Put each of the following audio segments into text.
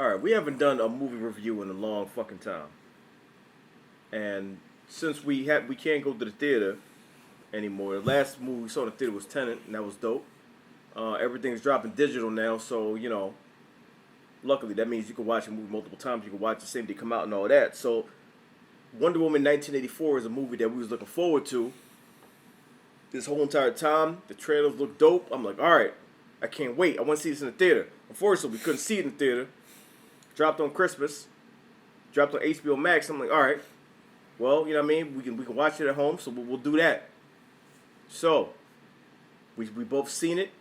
All right, we haven't done a movie review in a long fucking time, and since we can't go to the theater anymore. The last movie we saw in the theater was Tenet, and that was dope. Everything's dropping digital now, so luckily that means you can watch a movie multiple times. You can watch the same day come out and all that. So Wonder Woman 1984 is a movie that we was looking forward to this whole entire time. The trailers look dope. I'm like, all right, I can't wait. I want to see this in the theater. Unfortunately, we couldn't see it in the theater. Dropped on Christmas. Dropped on HBO Max. I'm like, all right, well, you know what I mean? We can watch it at home, so we'll do that. So, we both seen it.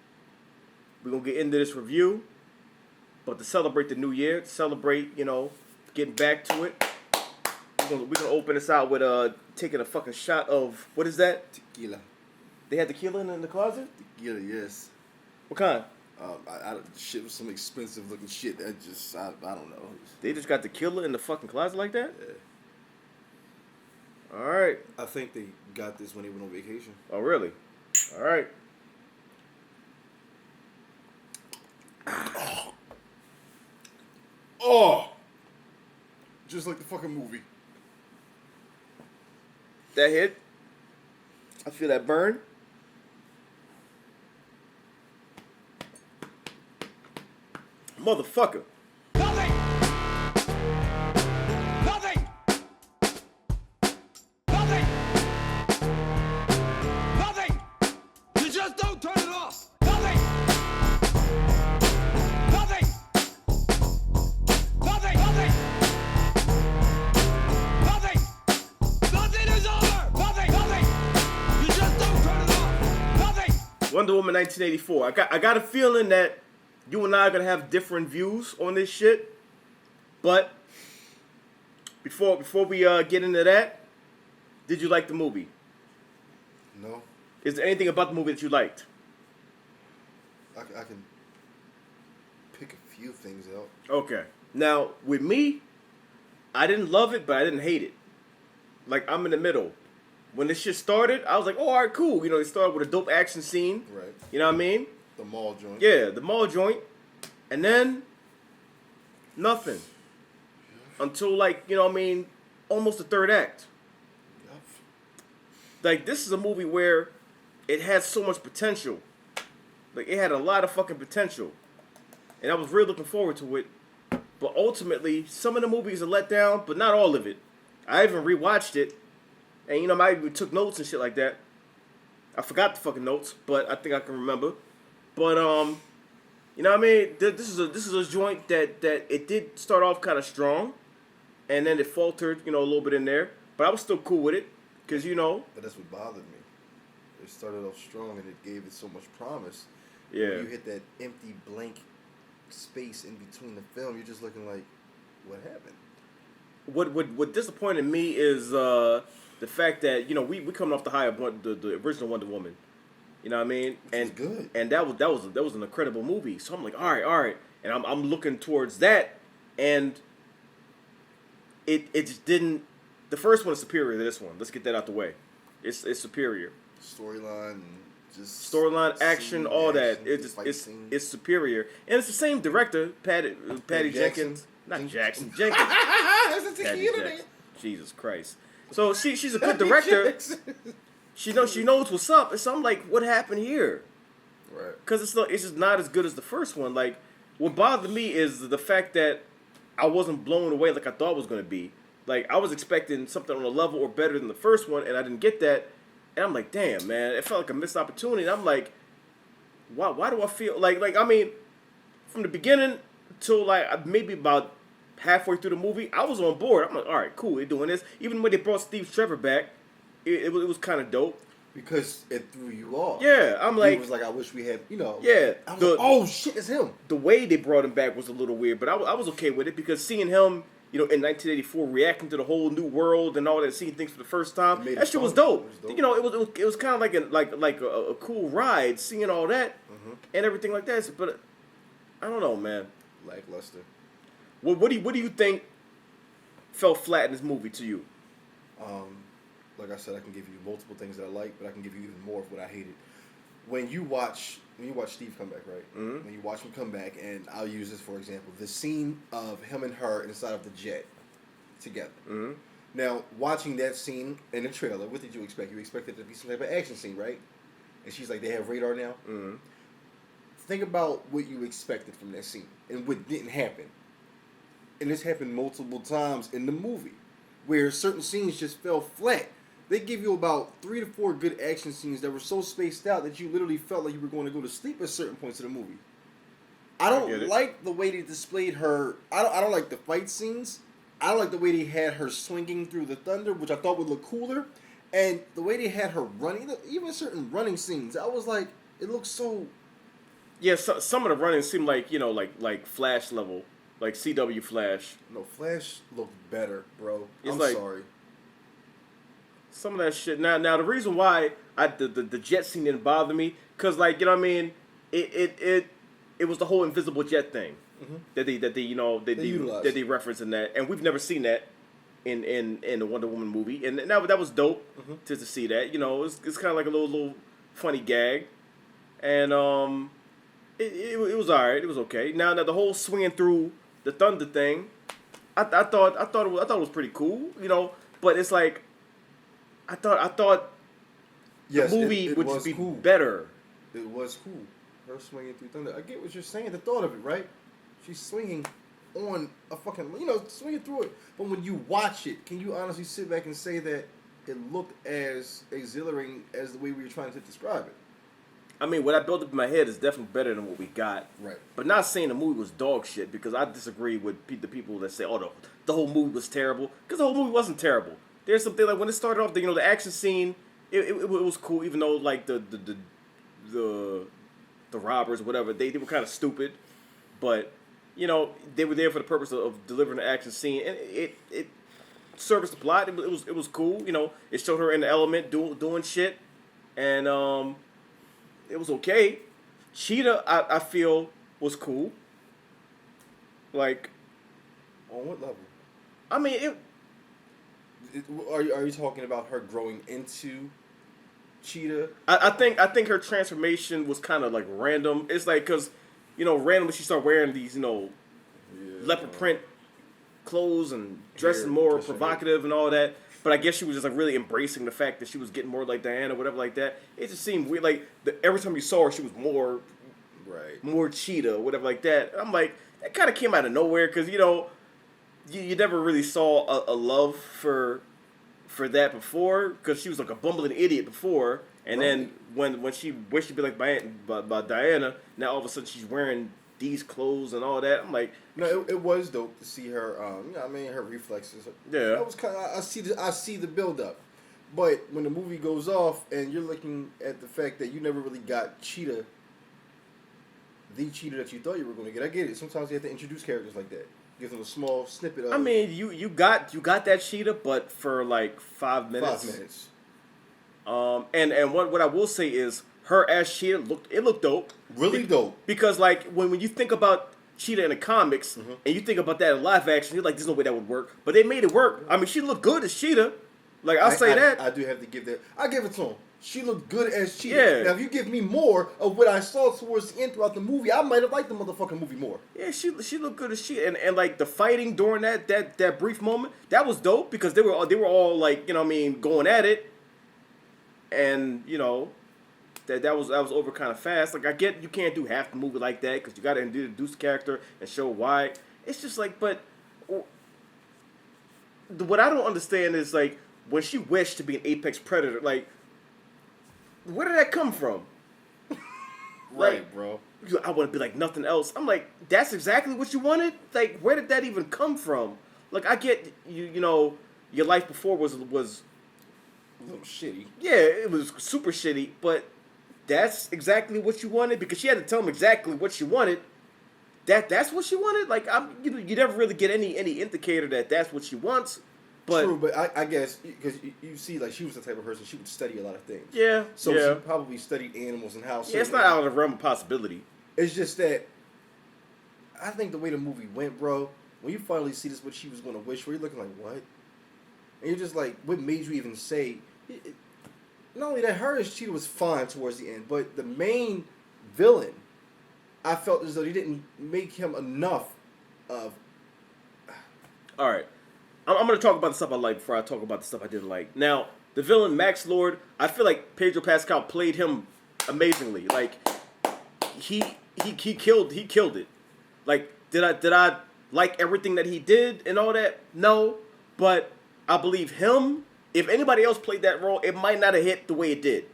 We're going to get into this review. But to celebrate the new year, to celebrate, getting back to it, we're going to open this out with taking a fucking shot of, what is that? Tequila. They had tequila in the closet? Tequila, yes. What kind? Shit was some expensive looking shit that just, I don't know. They just got tequila in the fucking closet like that? Yeah. All right. I think they got this when they went on vacation. Oh, really? All right. Oh! Just like the fucking movie. That hit. I feel that burn. Motherfucker. Nothing! Nothing! Nothing! Nothing! You just don't turn it off! Nothing! Nothing! Nothing! Nothing! Nothing! Nothing is over! Nothing! Nothing! You just don't turn it off! Nothing! Wonder Woman 1984. I got a feeling that you and I are gonna have different views on this shit, but before we get into that, did you like the movie? No. Is there anything about the movie that you liked? I can pick a few things out. Okay. Now with me, I didn't love it, but I didn't hate it. Like I'm in the middle. When this shit started, I was like, oh, all right, cool. They started with a dope action scene. Right. You know what I mean? The mall joint. Yeah, the mall joint. And then, nothing. Until, almost the third act. Yep. Like, this is a movie where it has so much potential. Like, it had a lot of fucking potential. And I was really looking forward to it. But ultimately, some of the movies are let down, but not all of it. I even rewatched it. And, I even took notes and shit like that. I forgot the fucking notes, but I think I can remember. But, you know what I mean? This is a joint that it did start off kind of strong, and then it faltered, a little bit in there. But I was still cool with it, because But that's what bothered me. It started off strong and it gave it so much promise. Yeah. When you hit that empty blank space in between the film, you're just looking like, what happened? What disappointed me is the fact that we coming off the high of the original Wonder Woman. You know what I mean? Which was good. And that was an incredible movie. So I'm like, all right. And I'm looking towards that, and it just didn't. The first one is superior to this one. Let's get that out the way. It's superior. Storyline, just Storyline, action, all that. It's superior, and it's the same director, Patty Jenkins. Not Jackson. Jenkins. That's a Patty tequila, Jenkins. Jesus Christ. So she's a good director. She knows what's up. And so I'm like, what happened here? Right. Because it's just not as good as the first one. Like, what bothered me is the fact that I wasn't blown away like I thought it was going to be. Like, I was expecting something on a level or better than the first one, and I didn't get that. And I'm like, damn, man, it felt like a missed opportunity. And I'm like, why do I feel like I mean, from the beginning till maybe about halfway through the movie, I was on board. I'm like, all right, cool, they're doing this. Even when they brought Trevor back, it was kind of dope. Because it threw you off. Yeah, I'm like... It was like, I wish we had, Yeah. I was like, oh, shit, it's him. The way they brought him back was a little weird, but I was okay with it because seeing him, in 1984 reacting to the whole new world and all that, seeing things for the first time, that shit was dope. It was kind of like a cool ride, seeing all that and everything like that. But I don't know, man. Lackluster. What do you think fell flat in this movie to you? Like I said, I can give you multiple things that I like, but I can give you even more of what I hated. when you watch Steve come back, right? Mhm. When you watch him come back, and I'll use this for example, the scene of him and her inside of the jet together. Mhm. Now, watching that scene in the trailer, what did you expect? You expected it to be some type of action scene, right? And she's like, they have radar now. Mhm. Think about what you expected from that scene and what didn't happen. And this happened multiple times in the movie, where certain scenes just fell flat. They give you about 3 to 4 good action scenes that were so spaced out that you literally felt like you were going to go to sleep at certain points of the movie. I get don't it. like the way they displayed her. I don't like the fight scenes. I don't like the way they had her swinging through the thunder, which I thought would look cooler. And the way they had her running, even certain running scenes, I was like, it looks so. Yeah, some of the running seemed like like Flash level, like CW Flash. No, Flash looked better, bro. It's I'm like- sorry. Some of that shit. Now the reason why the jet scene didn't bother me, cause like you know what I mean, it was the whole invisible jet thing that they utilized. that they referenced in that, and we've never seen that in the Wonder Woman movie, and that was dope to see that. You know, it's kind of like a little funny gag, and it was alright. It was okay. Now the whole swinging through the thunder thing, I thought it was pretty cool. You know, but it's like. I thought Yes, the movie it would was just be cool. better. It was cool. Her swinging through thunder. I get what you're saying. The thought of it, right? She's swinging on a fucking, swinging through it. But when you watch it, can you honestly sit back and say that it looked as exhilarating as the way we were trying to describe it? I mean, what I built up in my head is definitely better than what we got. Right. But not saying the movie was dog shit, because I disagree with the people that say, oh, the whole movie was terrible. Because the whole movie wasn't terrible. There's something like when it started off, the action scene, it was cool, even though like the robbers, whatever, they were kind of stupid, but they were there for the purpose of delivering the action scene, and it serviced the plot. It was cool. It showed her in the element doing shit, and it was okay. Cheetah, I feel, was cool. Like, On what level? I mean, Are you talking about her growing into Cheetah? I think her transformation was kind of like random. It's like because randomly she started wearing these leopard print clothes and dressing more dressing provocative and all that. But I guess she was just like really embracing the fact that she was getting more like Diana, whatever like that. It just seemed weird. Like every time you saw her, she was more Cheetah, whatever like that. I'm like, that kind of came out of nowhere because you never really saw a love for that before, because she was like a bumbling idiot before, and then when she wished to be like by Diana, now all of a sudden she's wearing these clothes and all that. I'm like, no, it was dope to see her. Her reflexes. Yeah, that was kind of. I see the build up, but when the movie goes off and you're looking at the fact that you never really got Cheetah, the Cheetah that you thought you were going to get. I get it. Sometimes you have to introduce characters like that. Give them a small snippet of. I mean, you got that Cheetah, but for like 5 minutes. 5 minutes. And what I will say is her as Cheetah looked dope. Really dope. Because like when you think about Cheetah in the comics and you think about that in live action, you're like, there's no way that would work. But they made it work. I mean, she looked good as Cheetah. Like I'll say that. I do have to give that. I give it to him. She looked good as Cheetah. Yeah. Now, if you give me more of what I saw towards the end throughout the movie, I might have liked the motherfucking movie more. Yeah, she looked good as Cheetah, and like the fighting during that brief moment, that was dope because they were all like going at it, and that was over kind of fast. Like I get you can't do half the movie like that because you got to introduce the character and show why. It's just like, but what I don't understand is like when she wished to be an apex predator, like. Where did that come from? Right, bro. I want to be like nothing else. I'm like, that's exactly what you wanted? Like, where did that even come from? Like, I get, your life before was A little shitty. yeah, it was super shitty, but that's exactly what you wanted? Because she had to tell him exactly what she wanted. That's what she wanted? Like, you never really get any indicator that that's what she wants. But, true, but I guess because you see, like she was the type of person she would study a lot of things. Yeah, so yeah. she probably studied animals and how. Yeah, it's not out of the realm of possibility. It's just that I think the way the movie went, bro. When you finally see this, what she was going to wish for, you're looking like what, and you're just like, what made you even say? not only that, her as Cheetah was fine towards the end, but the main villain, I felt as though they didn't make him enough of. All right, I'm going to talk about the stuff I like before I talk about the stuff I didn't like. Now, the villain Max Lord, I feel like Pedro Pascal played him amazingly. Like he killed it. Like did I like everything that he did and all that? No, but I believe him. If anybody else played that role, it might not have hit the way it did.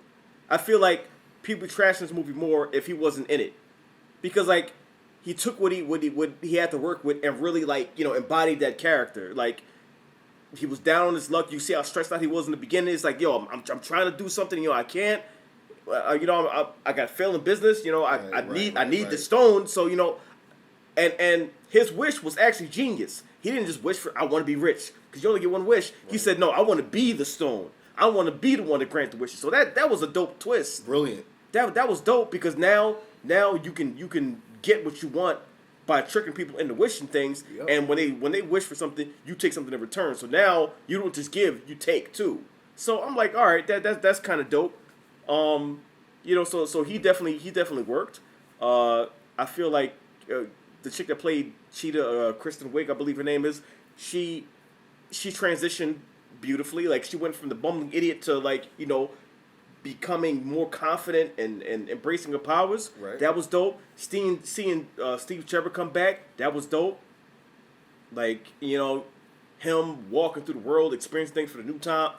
I feel like people trash this movie more if he wasn't in it, because like he took what he had to work with and really like embodied that character. Like he was down on his luck. You see how stressed out he was in the beginning. It's like I'm trying to do something. I can't. I got failing business. I need the stone. So and his wish was actually genius. He didn't just wish for I want to be rich, because you only get one wish. Right. He said no, I want to be the stone. I want to be the one to grant the wishes. So that was a dope twist. Brilliant. That was dope, because now you can get what you want by tricking people into wishing things. Yep. And when they wish for something, you take something in return. So now you don't just give, you take too. So I'm like, all right, that's kind of dope. So he definitely worked. I feel like the chick that played Cheetah, Kristen Wiig, I believe her name is, she transitioned beautifully. Like she went from the bumbling idiot to becoming more confident and embracing her powers. Right. That was dope. Seeing Steve Trevor come back, that was dope. Like him walking through the world, experiencing things for the new time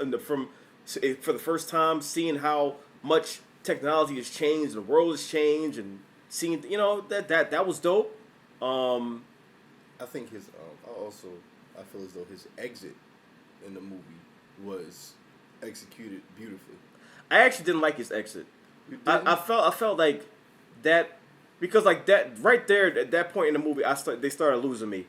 for the first time, seeing how much technology has changed, the world has changed, and seeing that was dope. I think his I feel as though his exit in the movie was executed beautifully. I actually didn't like his exit. I felt like that, because like that right there at that point in the movie, they started losing me.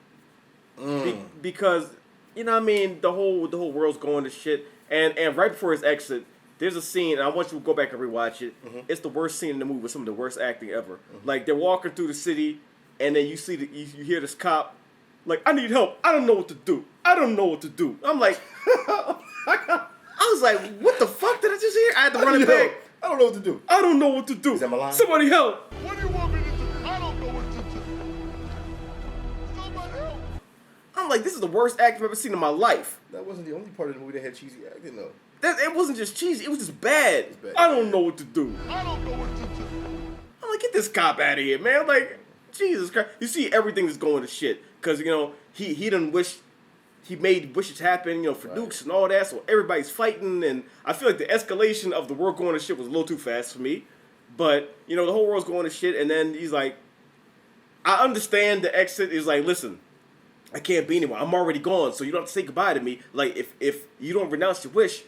Because the whole world's going to shit, and right before his exit, there's a scene, and I want you to go back and rewatch it. Mm-hmm. It's the worst scene in the movie with some of the worst acting ever. Mm-hmm. Like they're walking through the city, and then you you hear this cop, like, I need help. I don't know what to do. I'm like, I was like, what the fuck did I just hear? I had to run it back. I don't know what to do. Is that my line? Somebody help. What do you want me to do? I don't know what to do. Somebody help. I'm like, this is the worst act I've ever seen in my life. That wasn't the only part of the movie that had cheesy acting, though. It wasn't just cheesy. It was just bad. I don't know what to do. I don't know what to do. I'm like, get this cop out of here, man. Like, Jesus Christ. You see everything that's going to shit. Because, he done wish... He made wishes happen, for nukes and all that, so everybody's fighting, and I feel like the escalation of the world going to shit was a little too fast for me. But, the whole world's going to shit, and then he's like, I understand the exit is like, listen, I can't be anywhere. I'm already gone, so you don't have to say goodbye to me. Like, if you don't renounce your wish,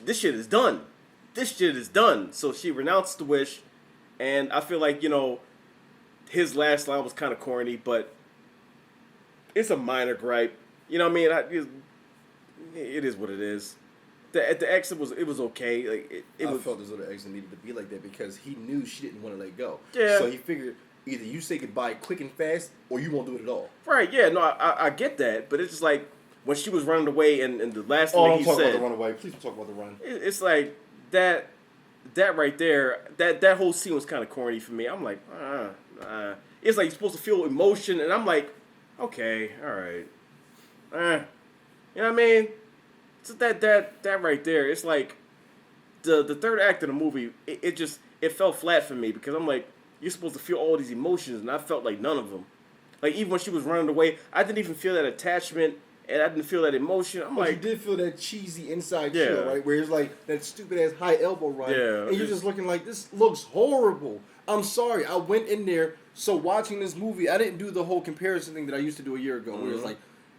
this shit is done. So she renounced the wish, and I feel like, his last line was kind of corny, but it's a minor gripe. You know what I mean? It is what it is. The exit was okay. Like I felt as though the exit needed to be like that because he knew she didn't want to let go. Yeah. So he figured either you say goodbye quick and fast or you won't do it at all. Right. Yeah. No, I get that, but it's just like when she was running away and the last thing he said. Don't talk about the runaway. Please don't talk about the run. It's like that right there. That whole scene was kind of corny for me. I'm like, it's like you're supposed to feel emotion, and I'm like, okay, all right. You know what I mean? So that right there, it's like the third act of the movie, it fell flat for me because I'm like, you're supposed to feel all these emotions, and I felt like none of them. Like even when she was running away, I didn't even feel that attachment, and I didn't feel that emotion. I'm like, you did feel that cheesy inside chill, right? Where it's like that stupid ass high elbow run, and you're just looking like, this looks horrible. I'm sorry, I went in there, so watching this movie, I didn't do the whole comparison thing that I used to do a year ago, where it's like,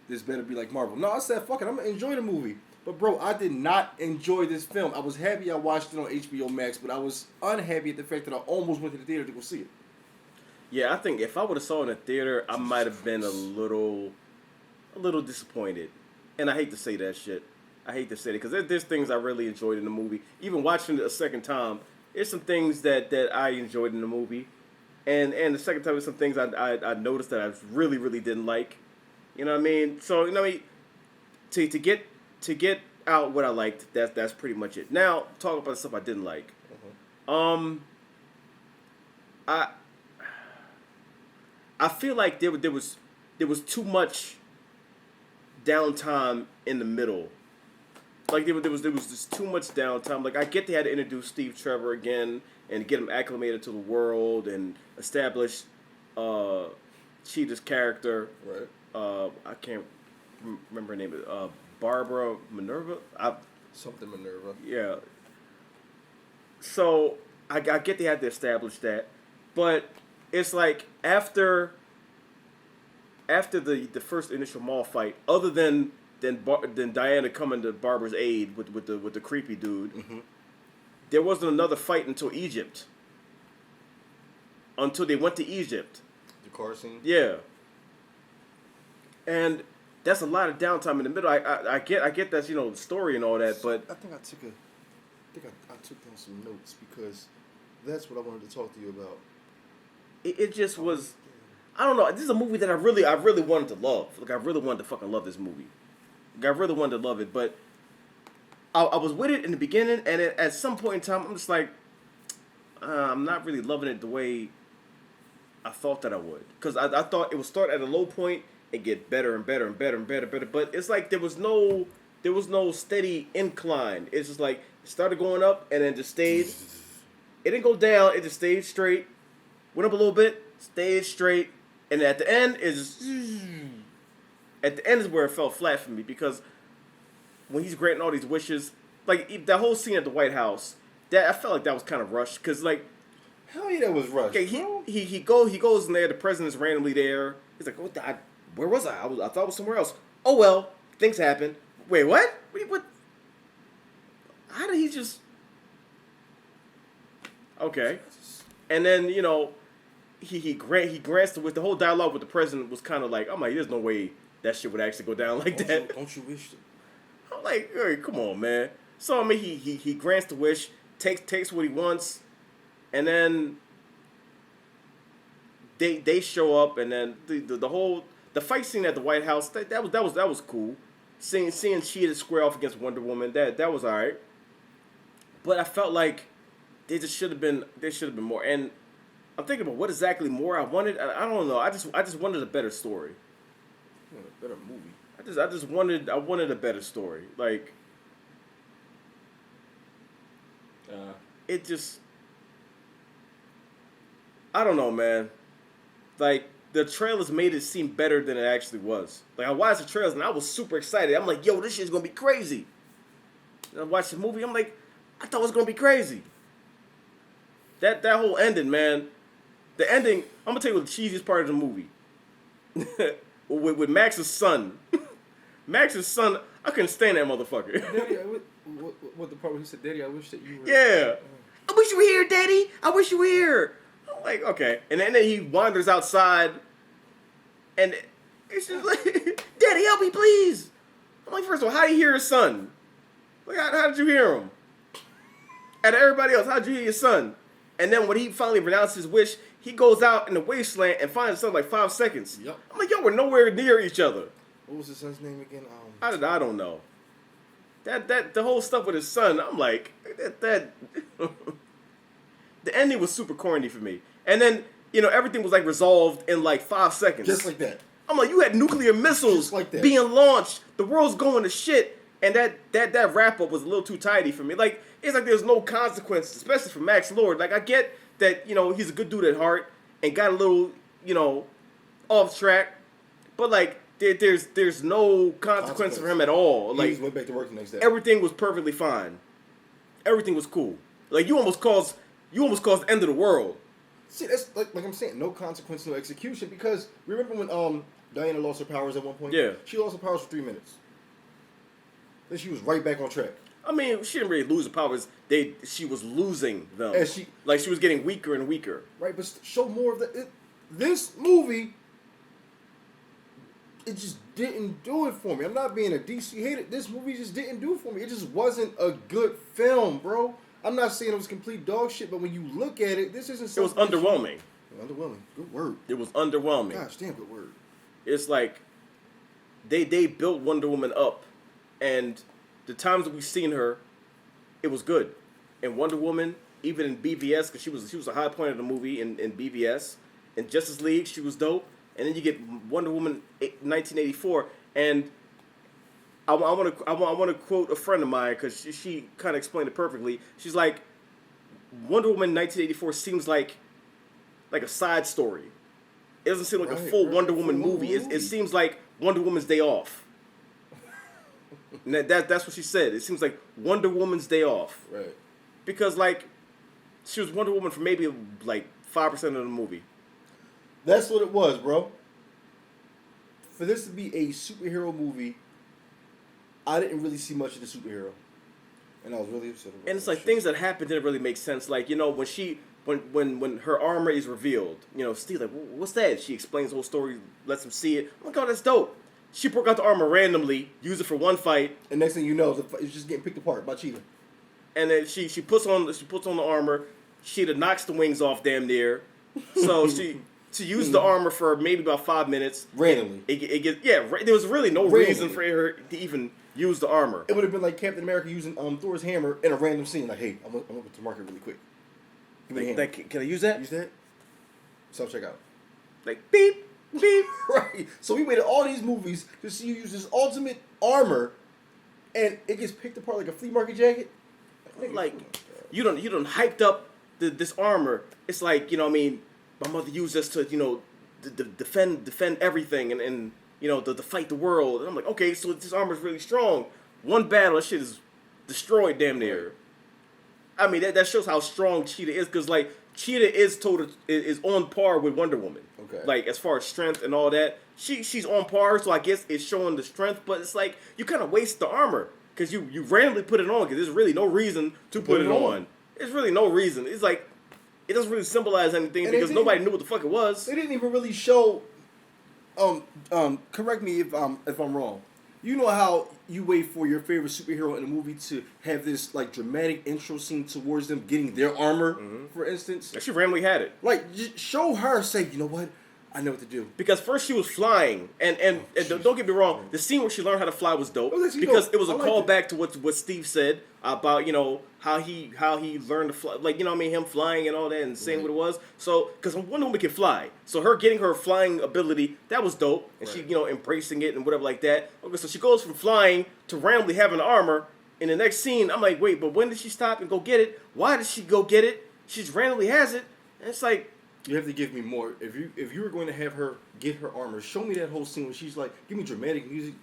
this better be like Marvel. No, I said, fuck it, I'm going to enjoy the movie. But, bro, I did not enjoy this film. I was happy I watched it on HBO Max, but I was unhappy at the fact that I almost went to the theater to go see it. Yeah, I think if I would have saw it in the theater, I might have been a little disappointed. And I hate to say that shit. I hate to say it, because there's things I really enjoyed in the movie. Even watching it a second time, there's some things that I enjoyed in the movie. And the second time, there's some things I noticed that I really, really didn't like. You know what I mean? So, to get out what I liked. That's pretty much it. Now, talk about the stuff I didn't like. I feel like there was too much downtime in the middle. Like there was just too much downtime. Like I get they had to introduce Steve Trevor again and get him acclimated to the world and establish Cheetah's character. Right. I can't remember her name. Barbara Minerva. Something Minerva. Yeah. So I get they had to establish that, but it's like after the first initial mall fight, other than Diana coming to Barbara's aid with the creepy dude, there wasn't another fight until Egypt. Until they went to Egypt. The car scene. Yeah. And that's a lot of downtime in the middle. I get that's the story and all that, but I think I took down some notes because that's what I wanted to talk to you about. it just was. I don't know. This is a movie that I really wanted to love. Like I really wanted to fucking love this movie. Like, I really wanted to love it, but I was with it in the beginning, and at some point in time, I'm just like, I'm not really loving it the way I thought that I would. Because I thought it would start at a low point and get better and better and better and better and better. But it's like there was no steady incline. It's just like it started going up and then just stayed. It didn't go down. It just stayed straight. Went up a little bit, stayed straight, and at the end is where it fell flat for me because when he's granting all these wishes, like that whole scene at the White House, that I felt like that was kind of rushed because like. Hell yeah, that was rushed. Okay, he goes in there. The president's randomly there. He's like, where was I? I thought I was somewhere else. Oh well, things happen. Wait, what? What? How did he just? Okay, and then he grants the wish. The whole dialogue with the president was kind of like, I'm like, there's no way that shit would actually go down like that. Don't you wish? I'm like, hey, come on, man. So I mean, he grants the wish, takes what he wants. And then they show up, and then the fight scene at the White House that was cool. Seeing Cheetah square off against Wonder Woman that was alright. But I felt like there should have been more. And I'm thinking about what exactly more I wanted. I don't know. I just wanted a better story. A better movie. I wanted a better story. Like it just. I don't know, man. Like, the trailers made it seem better than it actually was. Like, I watched the trailers, and I was super excited. I'm like, yo, this shit's gonna be crazy. And I watched the movie, I'm like, I thought it was gonna be crazy. That whole ending, man. The ending, I'm gonna tell you what the cheesiest part of the movie. with Max's son. Max's son, I couldn't stand that motherfucker. Daddy, what the part where he said, Daddy, I wish that you were... Yeah. I wish you were here, Daddy. I wish you were here. Like, okay. And then he wanders outside, and it's just like, Daddy, help me, please. I'm like, first of all, how do you hear his son? Like, how did you hear him? And everybody else, how did you hear your son? And then when he finally pronounced his wish, he goes out in the wasteland and finds his son like 5 seconds. Yep. I'm like, yo, we're nowhere near each other. What was his son's name again? I don't know. The whole stuff with his son, I'm like, that the ending was super corny for me. And then, everything was like resolved in like 5 seconds. Just like that. I'm like, you had nuclear missiles like that. being launched. The world's going to shit. And that wrap up was a little too tidy for me. Like, it's like there's no consequences, especially for Max Lord. Like, I get that, he's a good dude at heart and got a little, off track. But like, there's no consequence for him at all. Like, he went back to work the next day. Everything was perfectly fine. Everything was cool. Like, you almost caused the end of the world. See, that's like I'm saying, no consequence, no execution. Because remember when Diana lost her powers at one point? Yeah. She lost her powers for 3 minutes. Then she was right back on track. I mean, she didn't really lose the powers. She was losing them. And she was getting weaker and weaker. Right, but show more of that. This movie, it just didn't do it for me. I'm not being a DC hater. This movie just didn't do it for me. It just wasn't a good film, bro. I'm not saying it was complete dog shit, but when you look at it, this isn't something... It was underwhelming. Underwhelming. Good word. It was underwhelming. Gosh, damn good word. It's like they built Wonder Woman up, and the times that we've seen her, it was good. In Wonder Woman, even in BVS, because she was a high point of the movie in BVS. In Justice League, she was dope. And then you get Wonder Woman 1984, and I want to quote a friend of mine because she kind of explained it perfectly. She's like, Wonder Woman 1984 seems like a side story. It doesn't seem like a full Wonder Woman movie. It seems like Wonder Woman's Day Off. And that's what she said. It seems like Wonder Woman's Day Off. Right. Because like she was Wonder Woman for maybe like 5% of the movie. That's what it was, bro. For this to be a superhero movie, I didn't really see much of the superhero, and I was really upset about it. And it's like things that happened didn't really make sense. Like, you know, when her armor is revealed, you know, Steve's like, what's that? She explains the whole story, lets him see it. Oh my god, that's dope. She broke out the armor randomly, used it for one fight, and next thing you know, it's just getting picked apart by Cheetah. and then she puts on the armor. Cheetah knocks the wings off damn near. So she used the armor for maybe about 5 minutes. Randomly. There was really no reason for her to even use the armor. It would have been like Captain America using Thor's hammer in a random scene. Like, hey, I'm going to market really quick. Give me the hammer. Can I use that? Use that? Self-checkout. Like, beep, beep. Right. So we waited all these movies to see you use this ultimate armor, and it gets picked apart like a flea market jacket. Like, you don't hyped up this armor. It's like, you know what I mean, my mother used this to, you know, defend everything and you know, to fight the world. And I'm like, okay, so this armor is really strong. One battle, that shit is destroyed damn near. I mean, that shows how strong Cheetah is, because, like, Cheetah is on par with Wonder Woman. Okay. Like, as far as strength and all that, she's on par, so I guess it's showing the strength, but it's like, you kind of waste the armor, because you randomly put it on, because there's really no reason to put it on. There's really no reason. It's like, it doesn't really symbolize anything, and because nobody knew what the fuck it was. They didn't even really show. Correct me if I'm wrong. You know how you wait for your favorite superhero in a movie to have this like dramatic intro scene towards them getting their armor, for instance. She randomly had it. Like, just show her, say, you know what, I know what to do. Because first she was flying, and don't get me wrong, the scene where she learned how to fly was dope, because it was a callback to what Steve said about, you know, how he learned to fly, like, you know what I mean, him flying and all that, and saying what it was. So, because Wonder Woman can fly, so her getting her flying ability, that was dope, and she, you know, embracing it and whatever like that. Okay, so she goes from flying to randomly having armor. In the next scene, I'm like, wait, but when did she stop and go get it? Why did she go get it? She just randomly has it, and it's like, you have to give me more. If you were going to have her get her armor, show me that whole scene where she's like, give me dramatic music.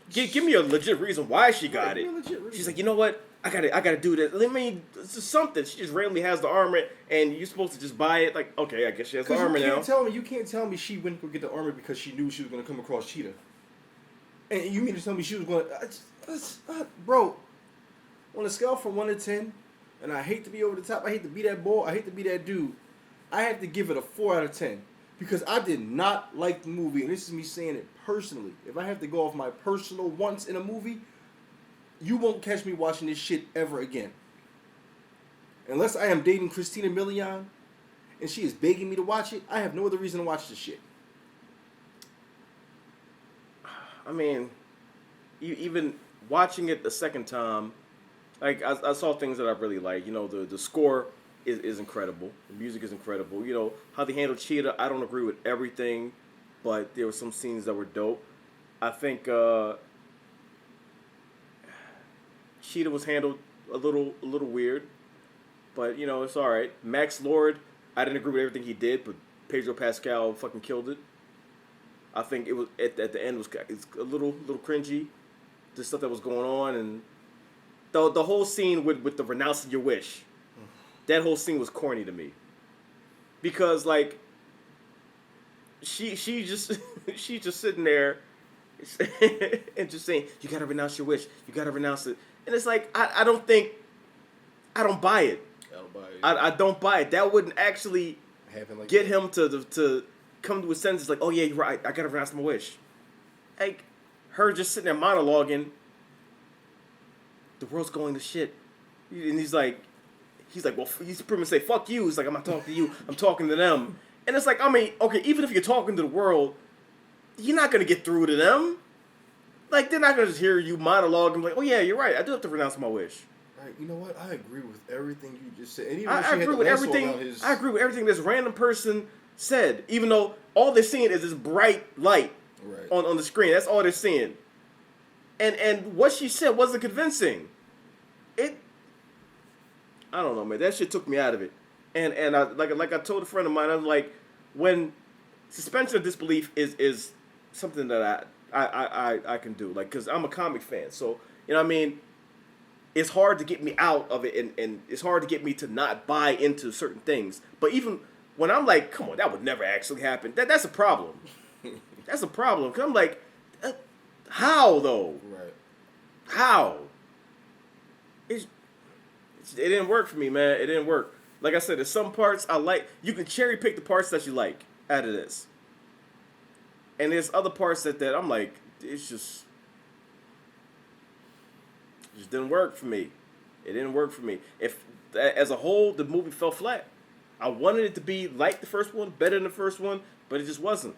Give me a legit reason why she got it. She's like, you know what? I gotta do this. Let me it's just something. She just randomly has the armor, and you're supposed to just buy it. Like, okay, I guess she has the armor now. You can't tell me she went to go get the armor because she knew she was going to come across Cheetah. And you mean to tell me she was going to... bro, on a scale from 1 to 10, and I hate to be over the top, I hate to be that boy, I hate to be that dude, I have to give it a 4 out of 10. Because I did not like the movie, and this is me saying it personally. If I have to go off my personal wants in a movie, you won't catch me watching this shit ever again. Unless I am dating Christina Milian, and she is begging me to watch it, I have no other reason to watch this shit. I mean, even watching it the second time, like, I saw things that I really like. You know, the score is incredible. The music is incredible. You know, how they handled Cheetah, I don't agree with everything, but there were some scenes that were dope. I think Cheetah was handled a little weird, but, you know, it's all right. Max Lord, I didn't agree with everything he did, but Pedro Pascal fucking killed it. I think it was at the end it's a little cringy, the stuff that was going on, and the whole scene with the renouncing your wish, that whole scene was corny to me, because like she just she's just sitting there and just saying, you gotta renounce your wish, you gotta renounce it, and it's like I don't buy it. I don't buy it. That wouldn't actually get him to come to his senses, like, oh yeah, you're right, I gotta renounce my wish. Like, her just sitting there monologuing, the world's going to shit, and he's like, well, he's pretty much say, fuck you. He's like, I'm not talking to you, I'm talking to them. And it's like, I mean, okay, even if you're talking to the world, you're not gonna get through to them. Like, they're not gonna just hear you monologue and be like, oh yeah, you're right, I do have to renounce my wish. Right, you know what? I agree with everything you just said. And even I agree with everything. I agree with everything this random person said. Even though all they're seeing is this bright light on the screen. That's all they're seeing. And what she said wasn't convincing. I don't know, man. That shit took me out of it. And I like I told a friend of mine, I was like, when suspension of disbelief is something that I can do, like, because I'm a comic fan, so you know what I mean. It's hard to get me out of it, and it's hard to get me to not buy into certain things. But even when I'm like, come on, that would never actually happen. That's a problem. That's a problem. Cause I'm like, how though? Right. How? It didn't work for me, man. It didn't work. Like I said, there's some parts I like. You can cherry pick the parts that you like out of this. And there's other parts that I'm like, it just didn't work for me. It didn't work for me. If as a whole the movie fell flat. I wanted it to be like the first one, better than the first one, but it just wasn't.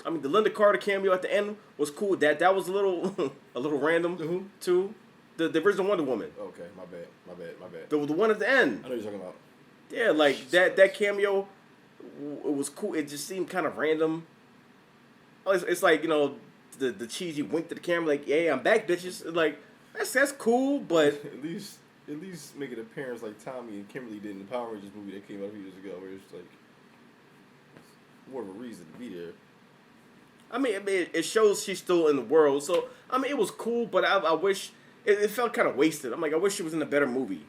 I mean, the Linda Carter cameo at the end was cool. That was a little random too. The original Wonder Woman. Okay, my bad. The one at the end. I know what you're talking about. Yeah, like that cameo, it was cool. It just seemed kind of random. It's like, you know, the cheesy wink to the camera, like, yeah, I'm back, bitches. Like, that's cool, but at least make an appearance like Tommy and Kimberly did in the Power Rangers movie that came out a few years ago, where it's like more of a reason to be there. I mean, it shows she's still in the world. So I mean, it was cool, but I wish it felt kind of wasted. I'm like, I wish she was in a better movie.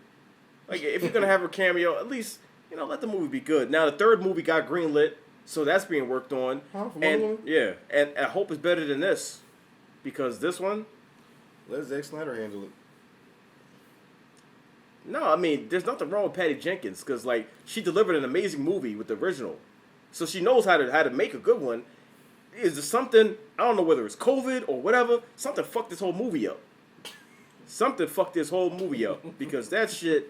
Like, if you're gonna have her cameo, at least, you know, let the movie be good. Now the third movie got greenlit, so that's being worked on. And yeah, and I hope it's better than this, because this one. Let Zack Snyder handle it. No, I mean, there's nothing wrong with Patty Jenkins, because like she delivered an amazing movie with the original, so she knows how to make a good one. Is there something, I don't know whether it's COVID or whatever, something fucked this whole movie up. Something fucked this whole movie up, because that shit,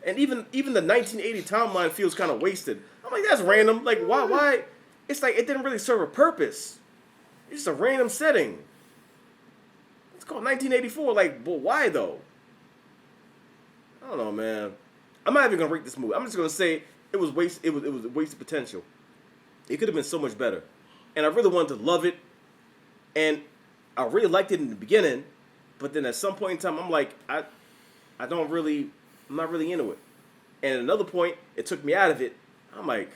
and even the 1980 timeline feels kind of wasted. I'm like, that's random. Like, why? It's like it didn't really serve a purpose. It's just a random setting. It's called 1984. Like, well, why though? I don't know, man. I'm not even gonna rate this movie. I'm just gonna say it was waste. It was a wasted potential. It could have been so much better, and I really wanted to love it, and I really liked it in the beginning, but then at some point in time, I'm like, I'm not really into it. And at another point, it took me out of it. I'm like,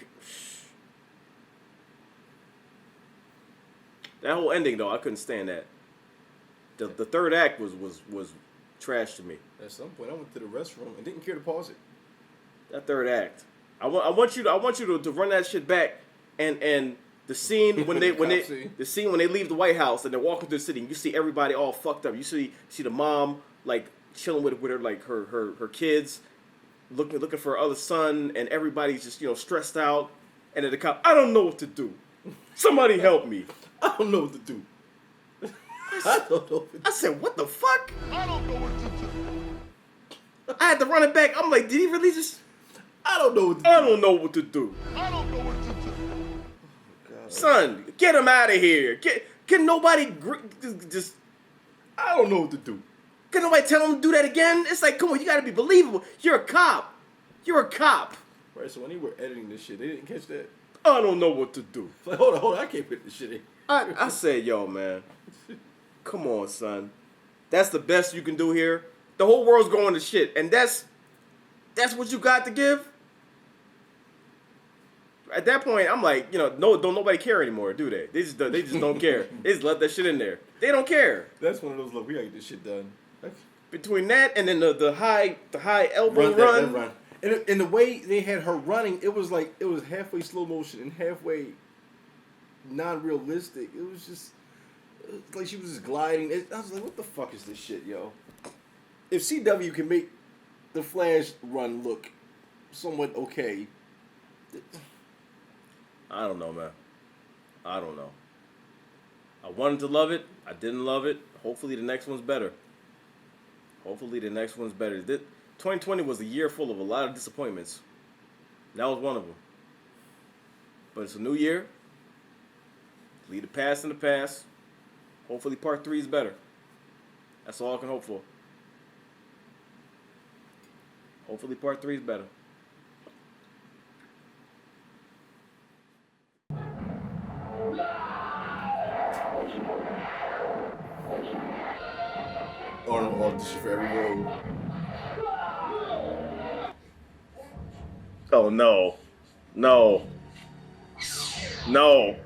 that whole ending though, I couldn't stand that. The third act was trash to me. At some point, I went to the restroom and didn't care to pause it. That third act, I want you to run that shit back, and the scene when they leave the White House and they're walking through the city and you see everybody all fucked up. You see the mom like chilling with her like her kids, looking for her other son, and everybody's just, you know, stressed out. And then the cop, I don't know what to do. Somebody help me. I don't know what to do. I don't know. I said, what the fuck? I don't know what to do. I had to run it back. I'm like, did he really just? I don't know what to do. I don't know what to do. I don't know what to do. God. Son, get him out of here. Can nobody just? I don't know what to do. Can nobody tell him to do that again? It's like, come on, you gotta be believable. You're a cop. You're a cop. Right, so when they were editing this shit, they didn't catch that. I don't know what to do. Like, hold on, I can't put this shit in. I said, yo, man. Come on, son. That's the best you can do here. The whole world's going to shit, and that's what you got to give? At that point, I'm like, you know, don't nobody care anymore, do they? They just don't care. They just let that shit in there. They don't care. That's one of those, look, we gotta get this shit done. Between that and then the high elbow run. That. And the way they had her running, it was like, it was halfway slow motion and halfway non-realistic. It was like she was just gliding. I was like, what the fuck is this shit, yo? If CW can make the Flash run look somewhat okay. I don't know, man. I don't know. I wanted to love it. I didn't love it. Hopefully the next one's better. 2020 was a year full of a lot of disappointments. That was one of them. But it's a new year. Leave the past in the past. Hopefully part 3 is better. That's all I can hope for. Hopefully part 3 is better. Arnold audition for every role. Oh no. No. No.